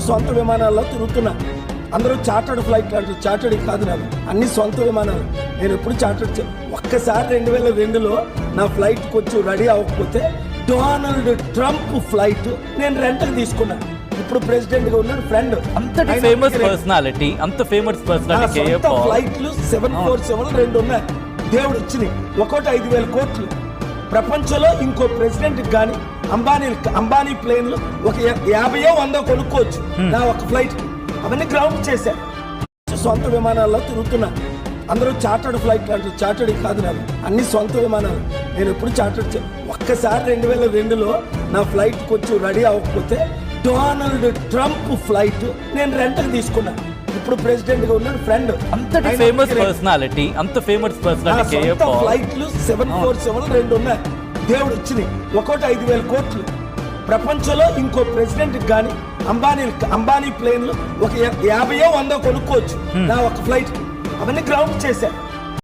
సొంత విమానాల్లో తిరుగుతున్నా. అందరూ చార్టర్డ్ ఫ్లైట్ అంటారు, చార్టర్డ్ కాదు నాకు, అన్ని సొంత విమానాలు. నేను ఎప్పుడు చార్టర్డ్ ఒక్కసారి 2002లో నా ఫ్లైట్ కొంచెం రెడీ అవ్వకపోతే డొనాల్డ్ ట్రంప్ ఫ్లైట్ నేను రెంట్కి తీసుకున్నా. ఇప్పుడు ప్రెసిడెంట్ గా ఉన్నాడు ఫ్రెండ్. అంతటి ఫేమస్ పర్సనాలిటీ, అంత ఫేమస్ పర్సనాలిటీ. ఫ్లైట్లు 747 2 ఉన్నాయి, దేవుడు ఇచ్చినాయి, ఒక్కోటి 5,000 కోట్లు. ప్రపంచంలో ఇంకో ప్రెసిడెంట్ కానీ అంబానీ ప్లేన్లు ఒక 50-100 కొనుక్కోవచ్చు నా ఒక ఫ్లైట్. అవన్నీ గ్రౌండ్ చేశారు. సొంత విమానాల్లో తిరుగుతున్నా. అందరూ చార్టర్డ్ ఫ్లైట్ అంటారు, చార్టర్డ్ కాదు నాకు, అన్ని సొంత విమానాలు. నేను ఎప్పుడు చార్టర్డ్ ఒక్కసారి 2002లో నా ఫ్లైట్ కొంచెం రెడీ అవ్వకపోతే డొనాల్డ్ ట్రంప్ ఫ్లైట్ నేను రెంట్కి తీసుకున్నా. ఇప్పుడు ప్రెసిడెంట్ గా ఉన్నాడు ఫ్రెండ్. అంతటి ఫేమస్ పర్సనాలిటీ, అంత ఫేమస్ పర్సనాలిటీ. ఫ్లైట్లు 747 2 ఉన్నాయి, దేవుడు ఇచ్చినాయి, ఒక్కోటి 5,000 కోట్లు. ప్రపంచంలో ఇంకో ప్రెసిడెంట్ కానీ అంబానీ ప్లేన్లు ఒక 50-100 కొనుక్కోవచ్చు నా ఒక ఫ్లైట్. అవన్నీ గ్రౌండ్ చేశారు.